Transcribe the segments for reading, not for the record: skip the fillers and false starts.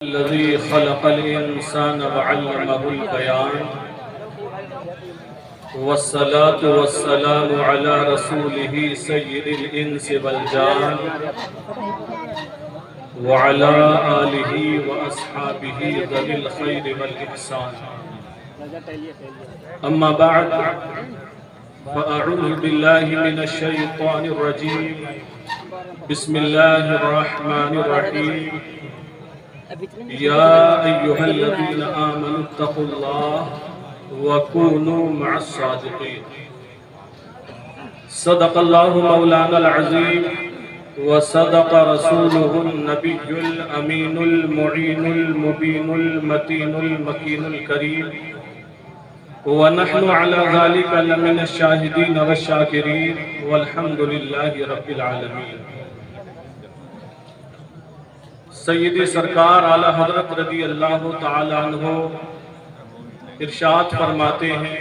الذي خلق الإنسان وعلمه البيان والصلاة والسلام على رسوله سيد الإنس والجان وعلى آله وأصحابه ذوي الخير والإحسان. أما بعد فأعوذ بالله من الشيطان الرجيم. بسم الله الرحمن الرحيم. يا أيها الذين آمنوا اتقوا الله وكونوا مع الصادقين. صدق الله مولانا العظيم وصدق رسوله النبي الأمين المعين المبين المتين المكين الكريم ونحن على ذلك لمن الشاهدين والشاكرين والحمد لله رب العالمين. سیدی سرکار اعلیٰ حضرت رضی اللہ تعالیٰ عنہ ارشاد فرماتے ہیں،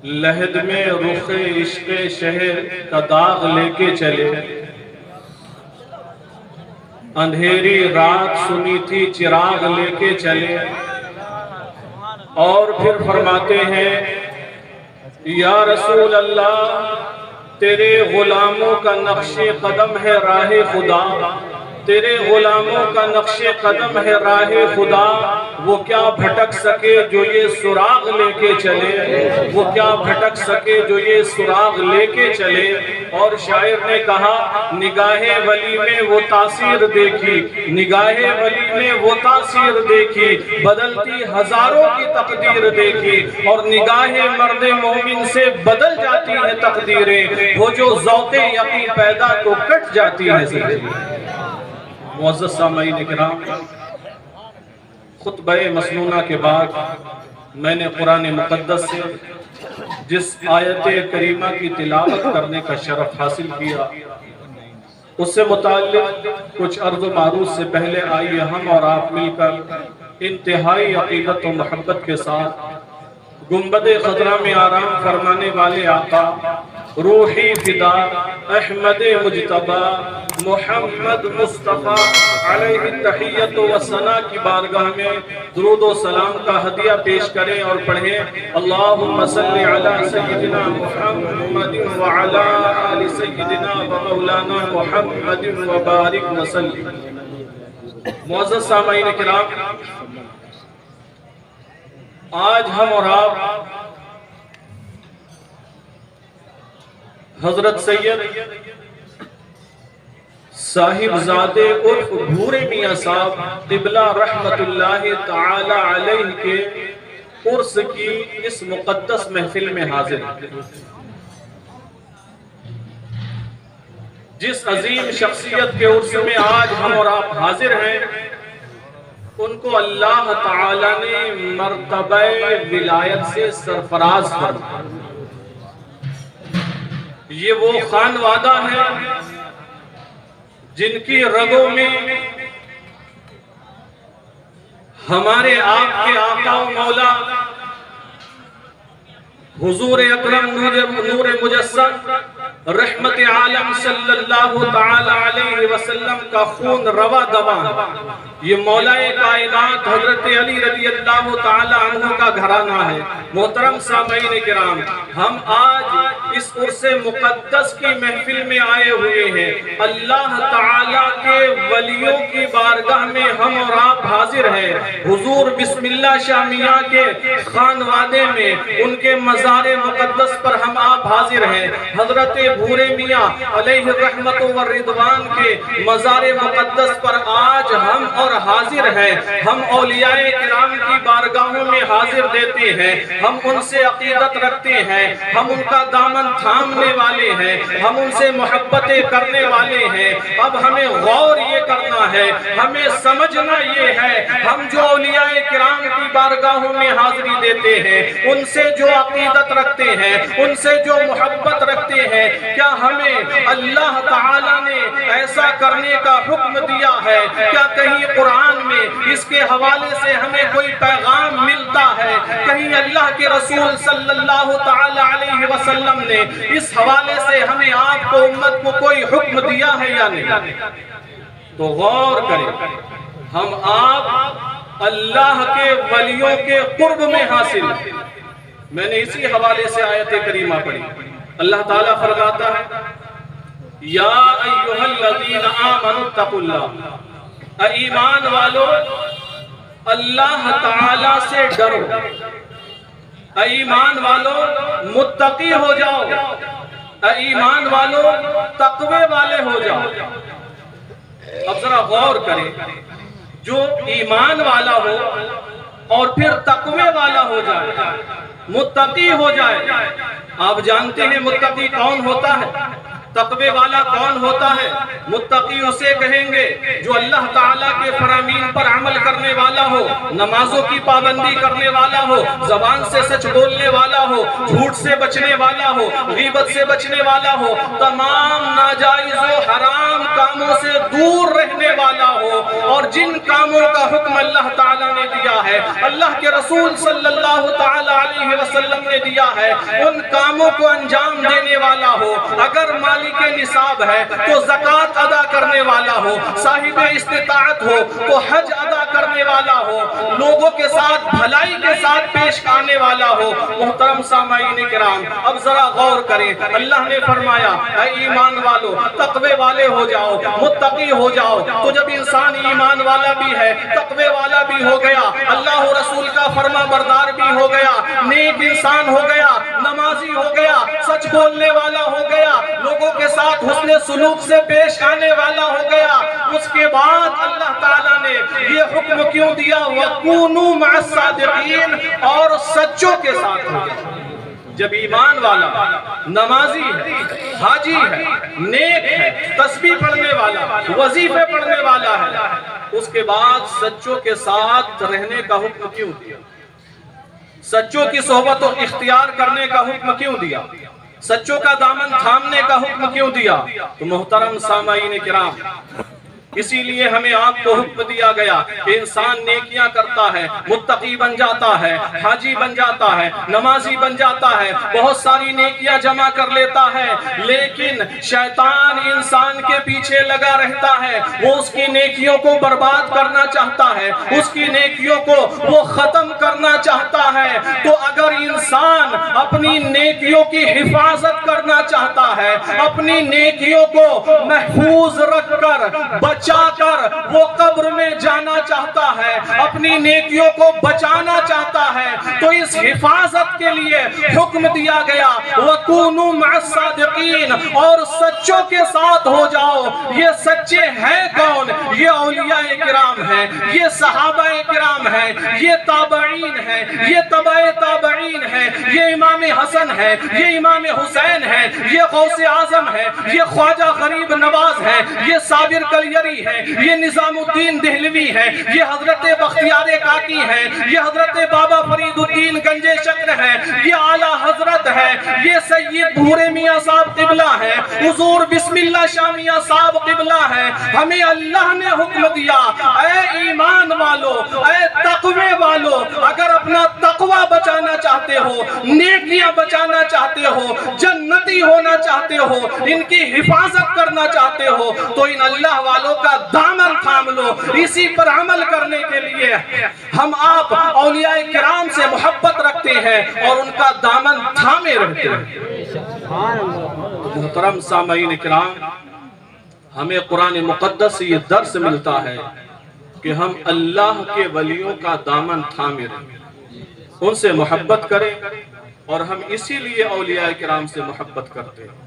لحد میں رخ عشق شہر کا داغ لے کے چلے، اندھیری رات سنی تھی چراغ لے کے چلے، اور پھر فرماتے ہیں یا رسول اللہ تیرے غلاموں کا نقش قدم ہے راہ خدا، تیرے غلاموں کا نقش قدم ہے راہ خدا، وہ کیا بھٹک سکے جو یہ سراغ لے کے چلے، وہ کیا بھٹک سکے جو یہ سراغ لے کے چلے. اور شاعر نے کہا نگاہ ولی میں وہ تاثیر دیکھی، نگاہ ولی میں وہ تاثیر دیکھی، بدلتی ہزاروں کی تقدیر دیکھی، اور نگاہ مرد مومن سے بدل جاتی ہے تقدیریں، وہ جو ذوق یقین پیدا تو کٹ جاتی ہے. معزز سامعین اکرام، خطبہ مسنونہ کے بعد میں نے قرآن مقدس سے جس آیت کریمہ کی تلاوت کرنے کا شرف حاصل کیا، اس سے متعلق کچھ عرض و معروض سے پہلے آئیے ہم اور آپ مل کر انتہائی عقیدت و محبت کے ساتھ گنبد خضرا میں آرام فرمانے والے آقا روحی فدا احمد مجتبی محمد مصطفیٰ علیہ تحیت و ثنا کی بارگاہ میں درود و سلام کا ہدیہ پیش کریں اور پڑھیں اللہم صلی علی سیدنا محمد وعلی آل سیدنا و مولانا محمد وبارک وسلم. معزز سامعین کرام، آج ہم اور آپ حضرت سید صاحب زادے عرف بھورے میاں صاحب قبلہ رحمت اللہ تعالی علیہ کے عرس کی اس مقدس محفل میں حاضر ہیں. جس عظیم شخصیت کے عرس میں آج ہم اور آپ حاضر ہیں، ان کو اللہ تعالی نے مرتبہ ولایت سے سرفراز فرمایا. یہ وہ خانوادہ ہے جن کی رگوں میں ہمارے آپ کے آقا و مولا حضور اکرم نور مجسم رحمت عالم صلی اللہ تعالی علیہ وسلم کا خون روا دوا. یہ مولا کائنات حضرت علی رضی اللہ تعالی عنہ کا گھرانہ ہے. محترم سامعین کرام، ہم آج اس عرس مقدس کی محفل میں آئے ہوئے ہیں. اللہ تعالی کے ولیوں کی بارگاہ میں ہم اور آپ حاضر ہیں. حضور بسم اللہ شاہ میاں کے خانوادے میں ان کے مزار مقدس پر ہم آپ حاضر ہیں. حضرت بھورے میاں علیہ الرحمت والرضوان کے مزار مقدس پر آج ہم اور حاضر ہیں. ہم اولیاء کرام کی بارگاہوں میں حاضر دیتے ہیں، ہم ان سے عقیدت رکھتے ہیں، ہم ان کا دامن تھامنے والے ہیں، ہم ان سے محبتیں کرنے والے ہیں. اب ہمیں غور یہ کرنا ہے، ہمیں سمجھنا یہ ہے، ہم جو اولیاء کرام کی بارگاہوں میں حاضری دیتے ہیں، ان سے جو عقیدت رکھتے ہیں، ان سے جو محبت رکھتے ہیں، کیا ہمیں اللہ تعالی نے ایسا کرنے کا حکم دیا ہے؟ کیا کہیں قرآن میں اس کے حوالے سے ہمیں کوئی پیغام ملتا ہے؟ کہیں اللہ کے رسول صلی اللہ تعالی علیہ وسلم نے اس حوالے سے ہمیں آپ کو امت کو کوئی حکم دیا ہے یا نہیں؟ تو غور کریں، ہم آپ اللہ کے ولیوں کے قرب میں حاصل ہیں۔ میں نے اسی حوالے سے آیت کریمہ پڑھی، اللہ تعالیٰ فرماتا ہے یا ایھا الذین آمنوا اتقوا اللہ، اے ایمان والو اللہ تعالیٰ سے ڈرو، اے ایمان والو متقی ہو جاؤ، اے ایمان والو تقوی والے ہو جاؤ۔ اب ذرا غور کریں، جو ایمان والا ہو اور پھر تقوی والا ہو جائے، متقی ہو جائے، آپ جانتے ہیں متقی کون ہوتا ہے، تقوی والا کون ہوتا ہے؟ متقی اسے کہیں گے جو اللہ تعالیٰ کے فرامین پر عمل کرنے والا ہو، نمازوں کی پابندی کرنے والا ہو، زبان سے سچ بولنے والا ہو، جھوٹ سے بچنے والا ہو، غیبت سے بچنے والا ہو، تمام ناجائز و حرام کاموں سے دور رہنے والا ہو، اور جن کاموں کا حکم اللہ تعالیٰ نے دیا ہے، اللہ کے رسول صلی اللہ تعالیٰ علیہ وسلم نے دیا ہے، ان کاموں کو انجام دینے والا ہو۔ اگر مالک نصاب ہے تو زکوٰۃ ادا کرنے والا ہو، صاحب استطاعت ہو تو حج ادا کرنے والا ہو، لوگوں کے ساتھ بھلائی کے ساتھ پیش آنے والا ہو۔ محترم سامعین کرام، اب ذرا غور کریں، اللہ نے فرمایا اے ایمان والو تقوی والے ہو جاؤ، متقی ہو جاؤ۔ تو جب انسان ایمان والا بھی ہے، تقوی والا بھی ہو گیا، اللہ و رسول کا فرما بردار بھی ہو گیا، نیک انسان ہو گیا، نمازی ہو گیا، سچ بولنے والا ہو گیا، لوگوں کے ساتھ حسن سلوک سے پیش آنے والا ہو گیا، اس کے بعد اللہ تعالیٰ نے یہ حکم کیوں دیا وَكُونُوا مَعَ الصَّادِقِينَ، اور سچوں کے ساتھ ہو جائے۔ جب ایمان والا نمازی ہے، حاجی ہے، نیک ہے، تسبیح پڑھنے والا، وظیفے پڑھنے والا ہے، اس کے بعد سچوں کے ساتھ رہنے کا حکم کیوں دیا؟ سچوں کی صحبت و اختیار کرنے کا حکم کیوں دیا؟ سچوں کا دامن تھامنے کا حکم کیوں دیا؟ تو محترم سامعین کرام، اسی لیے ہمیں آپ کو حکم دیا گیا کہ انسان نیکیاں کرتا ہے، متقی بن جاتا ہے، حاجی بن جاتا ہے، نمازی بن جاتا ہے، بہت ساری نیکیاں جمع کر لیتا ہے، لیکن شیطان انسان کے پیچھے لگا رہتا ہے، وہ اس کی نیکیوں کو برباد کرنا چاہتا ہے، اس کی نیکیوں کو وہ ختم کرنا چاہتا ہے۔ تو اگر انسان اپنی نیکیوں کی حفاظت کرنا چاہتا ہے، اپنی نیکیوں کو محفوظ رکھ کر بچا کر وہ قبر میں جانا چاہتا ہے، اپنی نیکیوں کو بچانا چاہتا ہے، تو اس حفاظت کے لیے حکم دیا گیا وَكُونُوا مَعَ الصَّادِقِينَ، اور سچوں کے ساتھ ہو جاؤ۔ یہ سچے ہیں کون؟ یہ اولیاء کرام ہیں، یہ صحابہ کرام ہیں، یہ تابعین ہیں، یہ تبع تابعین ہیں، یہ امام حسن ہے، یہ امام حسین ہے، یہ غوث اعظم ہے، یہ خواجہ غریب نواز ہے، یہ صابر کلیری ہے، یہ نظام الدین دہلوی ہے، یہ حضرت بختیار کاکی ہے، یہ حضرت بابا فرید الدین گنجے شکر ہے، یہ اعلیٰ حضرت ہے، یہ سید بھورے میاں صاحب قبلہ ہے، حضور بسم اللہ شاہ میاں صاحب قبلہ ہے۔ ہمیں اللہ نے حکم دیا اے ایمان والو، اے تقوی والو، اگر اپنا تقوی بچانا چاہتے ہو، نیکیاں بچانا چاہتے ہو، جنتی ہونا چاہتے ہو، ان کی حفاظت کرنا چاہتے ہو، تو ان اللہ والوں کا دامن تھام لو۔ اسی پر عمل کرنے کے لیے ہم آپ اولیاء کرام سے محبت رکھتے ہیں اور ان کا دامن تھامے رہتے ہیں۔ محترم سامعین کرام، ہمیں قرآن مقدس سے یہ درس ملتا ہے کہ ہم اللہ کے ولیوں کا دامن تھامے رہیں، ان سے محبت کریں، اور ہم اسی لیے اولیاء کرام سے محبت کرتے ہیں۔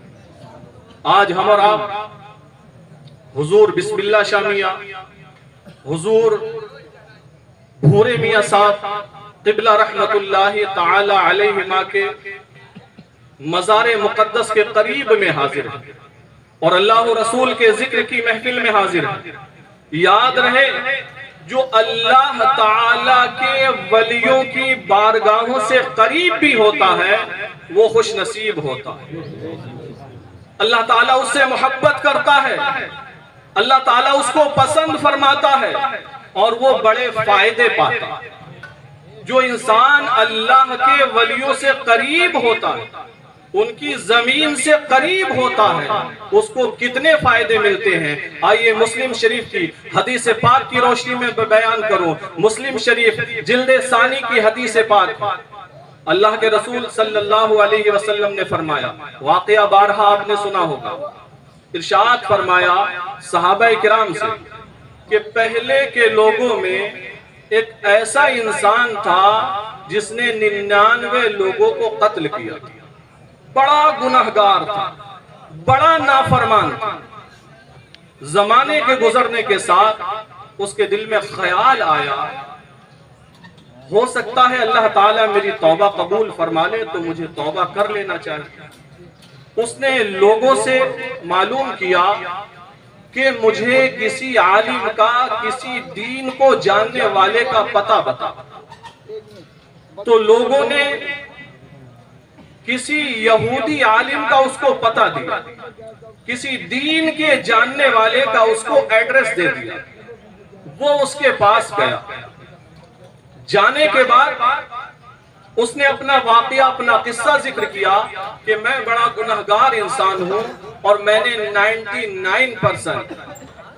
آج ہم اور آپ حضور بسم اللہ شاہ میاں، حضور بھورے میاں صاحب قبلہ رحمت اللہ تعالی علیہما کے مزار مقدس کے قریب میں حاضر ہیں، اور اللہ و رسول کے ذکر کی محفل میں حاضر ہیں۔ یاد رہے، جو اللہ تعالی کے ولیوں کی بارگاہوں سے قریب بھی ہوتا ہے وہ خوش نصیب ہوتا ہے۔ اللہ تعالیٰ اس سے محبت کرتا ہے، اللہ تعالیٰ اس کو پسند فرماتا ہے، اور وہ بڑے فائدے پاتا ہے۔ جو انسان اللہ کے ولیوں سے قریب ہوتا ہے، ان کی زمین سے قریب ہوتا ہے اس کو کتنے فائدے ملتے ہیں۔ آئیے مسلم شریف کی حدیث پاک کی روشنی میں بیان کروں۔ مسلم شریف جلد ثانی کی حدیث پاک، اللہ کے رسول صلی اللہ علیہ وسلم نے فرمایا، واقعہ بارہا آپ نے سنا ہوگا، ارشاد فرمایا صحابہ کرام سے کہ پہلے کے لوگوں میں ایک ایسا انسان تھا جس نے 99 لوگوں کو قتل کیا، بڑا گنہگار تھا، بڑا نافرمان تھا۔ زمانے کے گزرنے کے ساتھ اس کے دل میں خیال آیا، ہو سکتا ہے اللہ تعالیٰ میری توبہ قبول فرما لے تو مجھے توبہ کر لینا چاہیے۔ اس نے لوگوں سے معلوم کیا کہ مجھے کسی عالم کا، کسی دین کو جاننے والے کا پتہ بتا۔ تو لوگوں نے کسی یہودی عالم کا اس کو پتہ دیا، کسی دین کے جاننے والے کا اس کو ایڈریس دے دیا۔ وہ اس کے پاس گیا، جانے کے بعد اس نے اپنا واقعہ، اپنا قصہ ذکر کیا کہ میں بڑا گنہگار انسان ہوں اور میں نے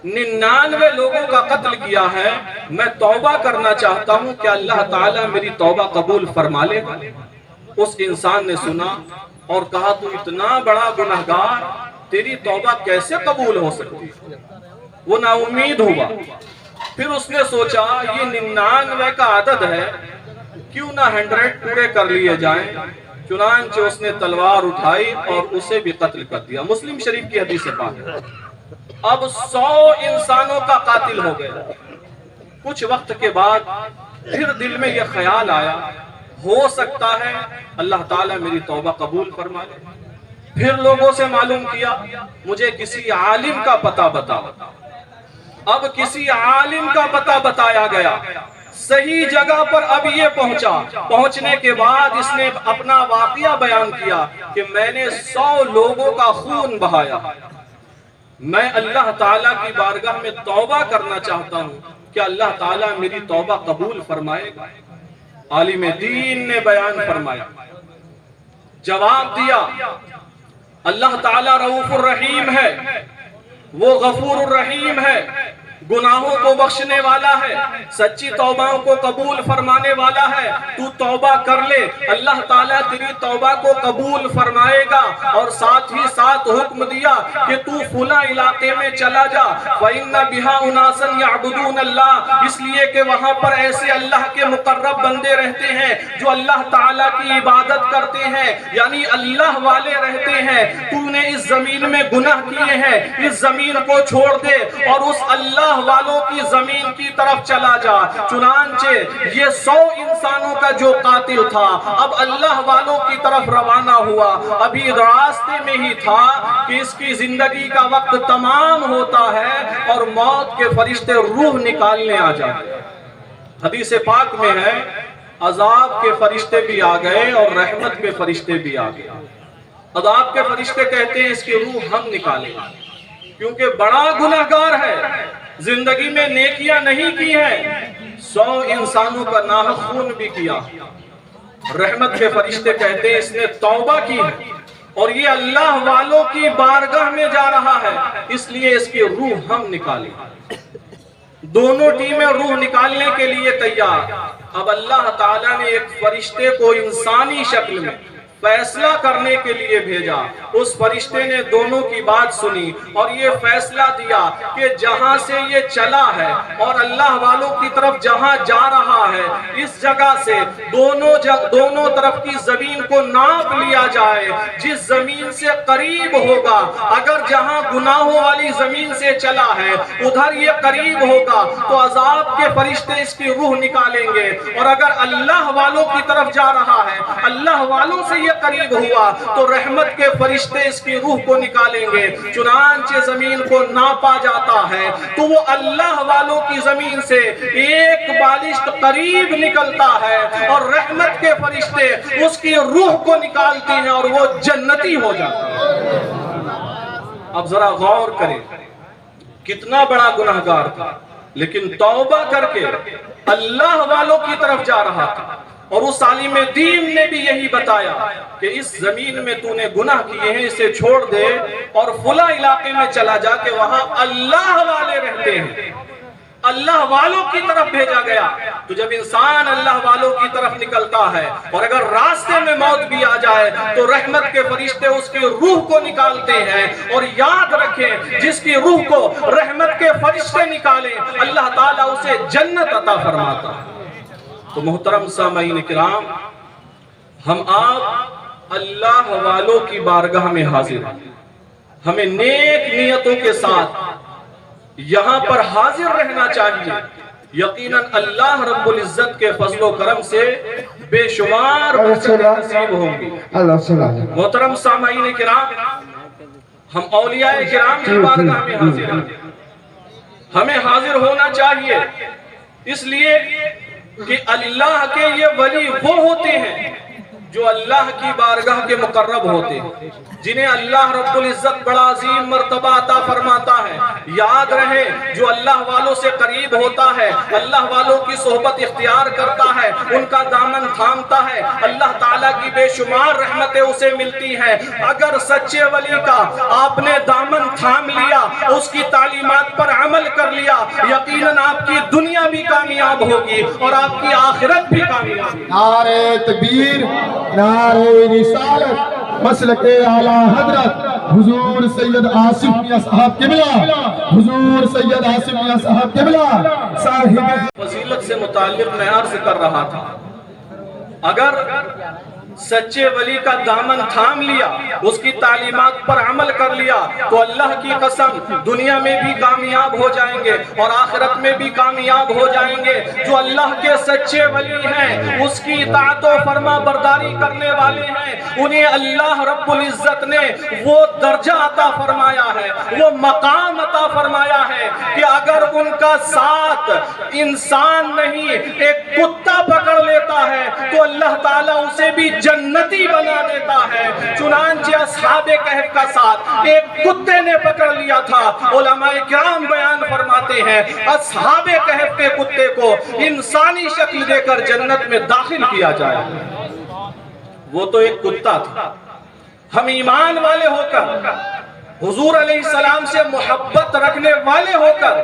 99 لوگوں کا قتل کیا ہے، میں توبہ کرنا چاہتا ہوں کہ اللہ تعالیٰ میری توبہ قبول فرما لے گا۔ اس انسان نے سنا اور کہا تو اتنا بڑا گنہگار، تیری توبہ کیسے قبول ہو سکتی؟ وہ نا امید ہوا۔ پھر اس نے سوچا یہ 99 کا عدد ہے، کیوں نہ 100 پورے کر لیے جائیں۔ چنانچہ اس نے تلوار اٹھائی اور اسے بھی قتل کر دیا۔ مسلم شریف کی حدیث پاک ہے۔ اب 100 انسانوں کا قاتل ہو گیا۔ کچھ وقت کے بعد پھر دل میں یہ خیال آیا، ہو سکتا ہے اللہ تعالیٰ میری توبہ قبول فرما لے۔ پھر لوگوں سے معلوم کیا، مجھے کسی عالم کا پتہ بتا۔ اب کسی عالم کا پتہ بتایا گیا، صحیح جگہ پر اب یہ پہنچا۔ پہنچنے کے بعد اس نے اپنا واقعہ بیان کیا کہ میں نے 100 لوگوں کا خون بہایا، میں اللہ تعالیٰ کی بارگاہ میں توبہ کرنا چاہتا ہوں کہ اللہ تعالیٰ میری توبہ قبول فرمائے گا۔ عالم دین نے بیان فرمایا، جواب دیا، اللہ تعالیٰ رؤوف الرحیم ہے، وہ غفور الرحیم ہے، گناہوں کو بخشنے والا ہے، سچی توبہوں کو قبول فرمانے والا ہے۔ تو توبہ کر لے، اللہ تعالیٰ تیری توبہ کو قبول فرمائے گا۔ اور ساتھ ہی ساتھ حکم دیا کہ تو فلاں علاقے میں چلا جا، فَإِنَّ بِهَا أُنَاسًا يَعْبُدُونَ اللَّهَ، اس لیے کہ وہاں پر ایسے اللہ کے مقرب بندے رہتے ہیں جو اللہ تعالیٰ کی عبادت کرتے ہیں، یعنی اللہ والے رہتے ہیں۔ تو نے اس زمین میں گناہ کیے ہیں، اس زمین کو چھوڑ دے اور اس اللہ والوں کی زمین کی طرف چلا جا۔ چنانچہ یہ 100 انسانوں کا جو قاتل تھا اب اللہ والوں کی طرف روانہ ہوا۔ ابھی راستے میں ہی تھا کہ اس کی زندگی کا وقت تمام ہوتا ہے اور موت کے فرشتے روح نکالنے آ جاتے۔ حدیث پاک میں ہے عذاب کے فرشتے بھی آ گئے اور رحمت کے فرشتے بھی آ گئے۔ عذاب کے فرشتے کہتے ہیں اس کی روح ہم نکالیں کیونکہ بڑا گنہگار ہے، زندگی میں نیکیاں نہیں کی ہیں، 100 انسانوں کا ناحق خون بھی کیا۔ رحمت کے فرشتے کہتے ہیں اس نے توبہ کی ہے اور یہ اللہ والوں کی بارگاہ میں جا رہا ہے، اس لیے اس کی روح ہم نکالیں۔ دونوں ٹیمیں روح نکالنے کے لیے تیار۔ اب اللہ تعالیٰ نے ایک فرشتے کو انسانی شکل میں فیصلہ کرنے کے لیے بھیجا۔ اس فرشتے نے دونوں کی بات سنی اور یہ فیصلہ دیا کہ جہاں سے یہ چلا ہے اور اللہ والوں کی طرف جہاں جا رہا ہے، اس جگہ سے دونوں طرف کی زمین کو ناپ لیا جائے۔ جس زمین سے قریب ہوگا، اگر جہاں گناہوں والی زمین سے چلا ہے ادھر یہ قریب ہوگا تو عذاب کے فرشتے اس کی روح نکالیں گے، اور اگر اللہ والوں کی طرف جا رہا ہے، اللہ والوں سے یہ قریب ہوا تو رحمت کے فرشتے اس کی روح کو نکالیں گے۔ چنانچہ زمین کو ناپا جاتا ہے تو وہ اللہ والوں کی زمین سے ایک بالشت قریب نکلتا ہے اور رحمت کے فرشتے اس کی روح کو نکالتے ہیں اور وہ جنتی ہو جاتا ہے۔ اب ذرا غور کریں، کتنا بڑا گنہگار تھا لیکن توبہ کر کے اللہ والوں کی طرف جا رہا تھا۔ اور اس عالم دین نے بھی یہی بتایا کہ اس زمین میں تو نے گناہ کیے ہیں، اسے چھوڑ دے اور فلاں علاقے میں چلا جا کہ وہاں اللہ والے رہتے ہیں، اللہ والوں کی طرف بھیجا گیا۔ تو جب انسان اللہ والوں کی طرف نکلتا ہے اور اگر راستے میں موت بھی آ جائے تو رحمت کے فرشتے اس کی روح کو نکالتے ہیں، اور یاد رکھیں جس کی روح کو رحمت کے فرشتے نکالیں اللہ تعالیٰ اسے جنت عطا فرماتا ہے۔ تو محترم سامعین کرام، ہم آپ اللہ والوں کی بارگاہ میں حاضر ہیں، ہمیں نیک نیتوں کے ساتھ یہاں پر حاضر رہنا چاہیے۔ یقیناً اللہ رب العزت کے فضل و کرم سے بے شمار برکتیں نصیب ہوں گی۔ محترم سامعین کرام، ہم اولیاء کرام کی بارگاہ میں حاضر ہیں، ہمیں حاضر ہونا چاہیے، اس لیے کہ اللہ کے یہ ولی وہ ہوتے ہیں جو اللہ کی بارگاہ کے مقرب ہوتے ہیں، جنہیں اللہ رب العزت بڑا عظیم مرتبہ عطا فرماتا ہے۔ یاد رہے جو اللہ والوں سے قریب ہوتا ہے، اللہ والوں کی صحبت اختیار کرتا ہے، ان کا دامن تھامتا ہے، اللہ تعالیٰ کی بے شمار رحمتیں اسے ملتی ہیں۔ اگر سچے ولی کا آپ نے دامن تھام لیا، اس کی تعلیمات پر عمل کر لیا، یقیناً آپ کی دنیا بھی کامیاب ہوگی اور آپ کی آخرت بھی کامیاب ہوگی۔ نعرہ تکبیر، نعرہ رسالت، مسلک اعلیٰ حضرت حضور سید آصف میاں صاحب قبلہ، حضور سید آصف میاں صاحب قبلہ صاحب فضیلت سے متعلق میں عرض کر رہا تھا، اگر سچے ولی کا دامن تھام لیا، اس کی تعلیمات پر عمل کر لیا تو اللہ کی قسم دنیا میں بھی کامیاب ہو جائیں گے اور آخرت میں بھی کامیاب ہو جائیں گے۔ جو اللہ کے سچے ولی ہیں، اس کی اطاعت و فرما برداری کرنے والے ہیں، انہیں اللہ رب العزت نے وہ درجہ عطا فرمایا ہے، وہ مقام عطا فرمایا ہے کہ اگر ان کا ساتھ انسان نہیں ایک کتا پکڑ لیتا ہے تو اللہ تعالیٰ اسے بھی جنتی بنا دیتا ہے۔ چنانچہ اصحاب کہف کا ساتھ ایک کتے نے پکڑ لیا تھا۔ علماء کرام بیان فرماتے ہیں اصحاب کہف کے کتے کو انسانی شکل دے کر جنت میں داخل کیا جائے۔ وہ تو ایک کتا تھا۔ ہم ایمان والے ہو کر، حضور علیہ السلام سے محبت رکھنے والے ہو کر،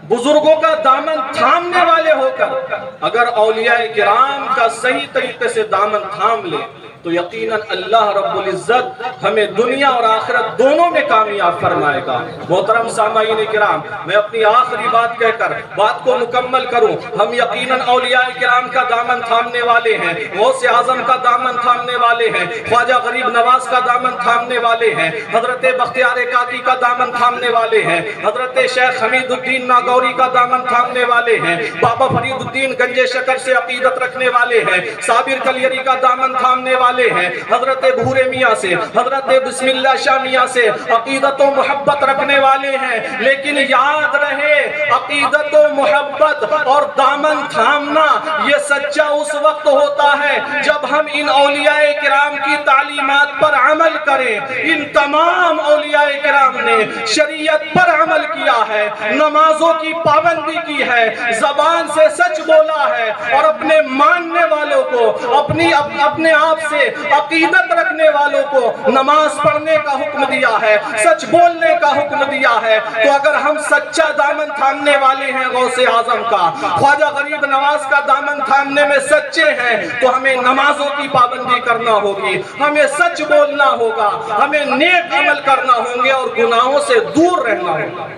بزرگوں کا دامن تھامنے والے ہو کر اگر اولیاء کرام کا صحیح طریقے سے دامن تھام لے تو یقیناً اللہ رب العزت ہمیں دنیا اور آخرت دونوں میں کامیاب فرمائے گا۔ محترم سامعین کرام، میں اپنی آخری بات کہہ کر بات کو مکمل کروں۔ ہم یقیناً اولیاء کرام کا دامن تھامنے والے ہیں، غوث اعظم کا دامن تھامنے والے ہیں، خواجہ غریب نواز کا دامن تھامنے والے ہیں، حضرت بختیار کاکی کا دامن تھامنے والے ہیں، حضرت شیخ حمید الدین ناگوری کا دامن تھامنے والے ہیں، بابا فرید الدین گنج شکر سے عقیدت رکھنے والے ہیں، صابر کلیری کا دامن تھامنے والے ہیں، حضرت بھورے میاں سے، حضرت بسم اللہ شاہ میاں سے عقیدت و محبت رکھنے والے ہیں۔ لیکن یاد رہے عقیدت و محبت اور دامن تھامنا یہ سچا اس وقت ہوتا ہے جب ہم ان اولیاء کرام کی تعلیمات پر عمل کریں۔ ان تمام اولیاء کرام نے شریعت پر عمل کیا ہے، نمازوں کی پابندی کی ہے، زبان سے سچ بولا ہے اور اپنے ماننے والوں کو، اپنے آپ سے عقیدت رکھنے والوں کو نماز پڑھنے کا حکم دیا ہے، سچ بولنے کا حکم دیا ہے۔ تو اگر ہم سچا دامن تھامنے والے ہیں غوث اعظم کا، خواجہ غریب نواز کا دامن تھامنے میں سچے ہیں تو ہمیں نمازوں کی پابندی کرنا ہوگی، ہمیں سچ بولنا ہوگا، ہمیں نیک عمل کرنا ہوں گے اور گناہوں سے دور رہنا ہوگا۔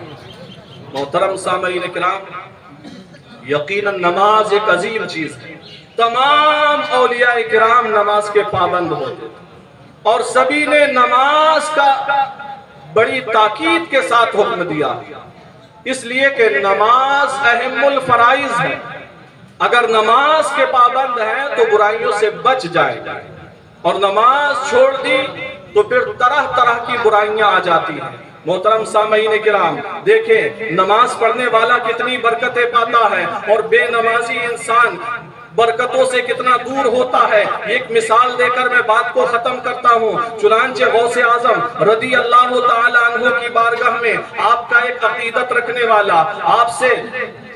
محترم سامعین کرام، یقیناً نماز ایک عظیم چیز ہے۔ تمام اولیاء کرام نماز کے پابند ہوتے اور سبھی نے نماز کا بڑی تاکید کے ساتھ حکم دیا، اس لیے کہ نماز اہم الفرائض ہے۔ اگر نماز کے پابند ہیں تو برائیوں سے بچ جائے گا، اور نماز چھوڑ دی تو پھر طرح طرح کی برائیاں آ جاتی ہیں۔ محترم سامعین کرام، دیکھیں نماز پڑھنے والا کتنی برکتیں پاتا ہے اور بے نمازی انسان برکتوں سے کتنا دور ہوتا ہے۔ ایک مثال دے کر میں بات کو ختم کرتا ہوں۔ چنانچہ غوث اعظم رضی اللہ تعالی عنہ کی بارگاہ میں آپ کا ایک عقیدت رکھنے والا آپ سے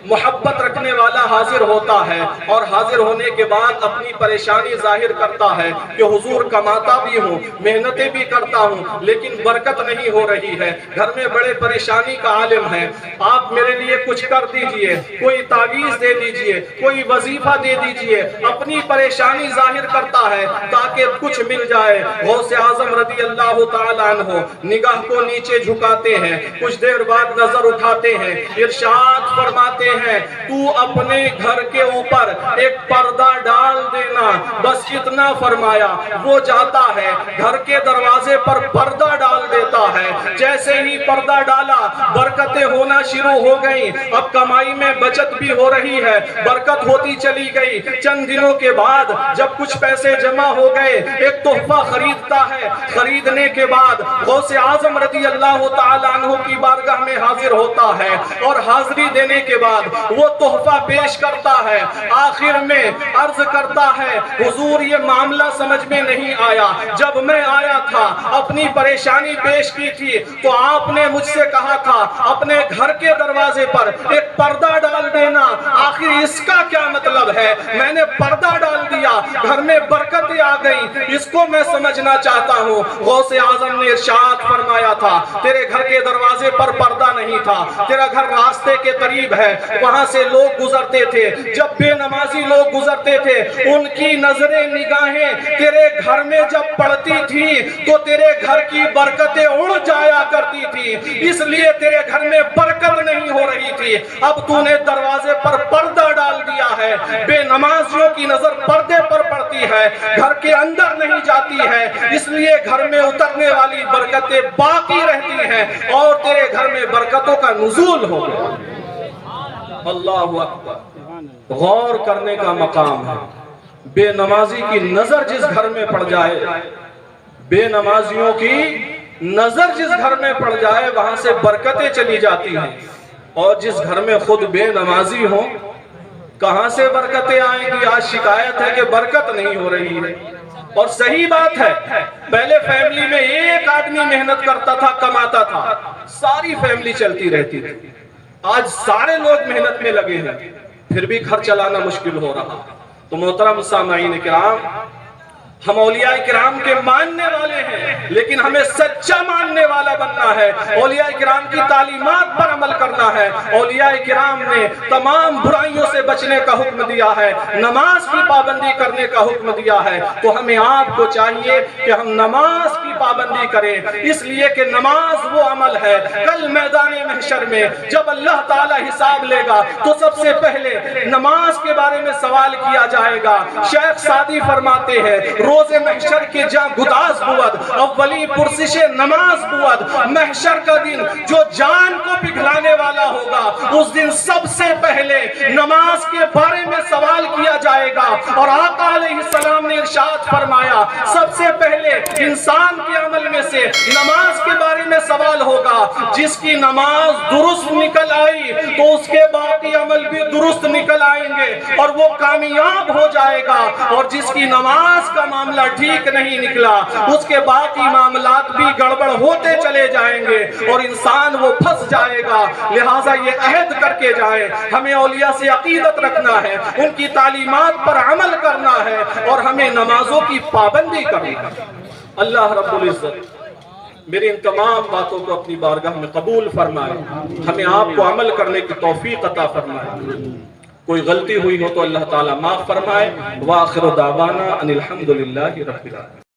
محبت رکھنے والا حاضر ہوتا ہے اور حاضر ہونے کے بعد اپنی پریشانی ظاہر کرتا ہے کہ حضور کماتا بھی ہوں، محنتیں بھی کرتا ہوں، لیکن برکت نہیں ہو رہی ہے، گھر میں بڑے پریشانی کا عالم ہے، آپ میرے لیے کچھ کر دیجئے، کوئی تعویذ دے دیجئے، کوئی وظیفہ دے دیجئے۔ اپنی پریشانی ظاہر کرتا ہے تاکہ کچھ مل جائے۔ غوث اعظم رضی اللہ تعالیٰ عنہ نگاہ کو نیچے جھکاتے ہیں، کچھ دیر بعد نظر اٹھاتے ہیں، ارشاد فرماتے ہیں تو اپنے گھر کے اوپر ایک پردہ ڈال دینا، بس اتنا فرمایا۔ وہ جاتا ہے گھر کے دروازے پر پردہ ڈال دیتا ہے، جیسے ہی پردہ ڈالا برکتیں ہونا شروع ہو گئیں، اب کمائی میں بچت بھی ہو رہی ہے، برکت ہوتی چلی گئی۔ چند دنوں کے بعد جب کچھ پیسے جمع ہو گئے ایک تحفہ خریدتا ہے، خریدنے کے بعد غوث اعظم رضی اللہ تعالیٰ عنہ کی بارگاہ میں حاضر ہوتا ہے اور حاضری دینے کے بعد وہ تحفہ پیش کرتا ہے، آخر میں عرض کرتا ہے حضور یہ معاملہ سمجھ میں نہیں آیا، جب میں آیا تھا اپنی پریشانی پیش کی تھی تو آپ نے مجھ سے کہا تھا اپنے گھر کے دروازے پر ایک پردہ ڈال دینا، آخر اس کا کیا مطلب ہے؟ میں نے پردہ ڈال دیا، گھر میں برکتیں آ گئی، اس کو میں سمجھنا چاہتا ہوں۔ غوث اعظم نے ارشاد فرمایا تھا تیرے گھر کے دروازے پر پردہ نہیں تھا، تیرا گھر راستے کے قریب ہے، وہاں سے لوگ گزرتے تھے، جب بے نمازی لوگ گزرتے تھے ان کی نظریں نگاہیں تیرے گھر میں جب پڑتی تھی تو تیرے گھر کی برکتیں اڑ جایا کرتی تھی، اس لیے تیرے گھر میں برکت نہیں ہو رہی تھی۔ اب تو نے دروازے پر پردہ ڈال دیا ہے، بے نمازیوں کی نظر پردے پر پڑتی ہے، گھر کے اندر نہیں جاتی ہے، اس لیے گھر میں اترنے والی برکتیں باقی رہتی ہیں اور تیرے گھر میں برکتوں کا نزول ہو گیا۔ اللہ اکبر، غور کرنے کا مقام ہے۔ بے نمازی کی نظر جس گھر میں پڑ جائے، بے نمازیوں کی نظر جس گھر میں پڑ جائے وہاں سے برکتیں چلی جاتی ہیں، اور جس گھر میں خود بے نمازی ہوں کہاں سے برکتیں آئیں گی؟ آج شکایت ہے کہ برکت نہیں ہو رہی ہے، اور صحیح بات ہے، پہلے فیملی میں ایک آدمی محنت کرتا تھا، کماتا تھا، ساری فیملی چلتی رہتی تھی۔ آج سارے لوگ محنت میں لگے ہیں، پھر بھی گھر چلانا مشکل ہو رہا۔ تو محترم سامعین کرام، ہم اولیاء کرام کے ماننے والے ہیں، لیکن ہمیں سچا ماننے والا بننا ہے، اولیاء کرام کی تعلیمات پر عمل کرنا ہے۔ اولیاء کرام نے تمام برائیوں سے بچنے کا حکم دیا ہے، نماز کی پابندی کرنے کا حکم دیا ہے، تو ہمیں آپ کو چاہیے کہ ہم نماز کی پابندی کریں، اس لیے کہ نماز وہ عمل ہے کل میدان محشر میں جب اللہ تعالی حساب لے گا تو سب سے پہلے نماز کے بارے میں سوال کیا جائے گا۔ شیخ سعدی فرماتے ہیں روز محشر کے جا گداز بود اولی پرسش نماز بود، محشر کا دن جو جان کو پگھلانے والا ہوگا اس دن سب سے پہلے نماز کے بارے میں سوال کیا جائے گا، اور آقا علیہ السلام نے ارشاد فرمایا سب سے پہلے انسان کے عمل میں سے نماز کے بارے میں سوال ہوگا، جس کی نماز درست نکل آئی تو اس کے باقی عمل بھی درست نکل آئیں گے اور وہ کامیاب ہو جائے گا، اور جس کی نماز کا معاملہ ٹھیک نہیں نکلا اس کے باقی معاملات بھی گڑبڑ ہوتے چلے جائیں گے اور انسان وہ پھنس جائے گا۔ لہٰذا یہ عہد کر کے جائیں، ہمیں اولیاء سے عقیدت رکھنا ہے، ان کی تعلیمات پر عمل کرنا ہے اور ہمیں نمازوں کی پابندی کرنا ہے۔ اللہ رب العزت میری ان تمام باتوں کو اپنی بارگاہ میں قبول فرمائے، ہمیں آپ کو عمل کرنے کی توفیق عطا فرمائے۔ کوئی غلطی ہوئی ہو تو اللہ تعالیٰ معاف فرمائے۔ وآخر دعوانا ان الحمدللہ رب العالمین۔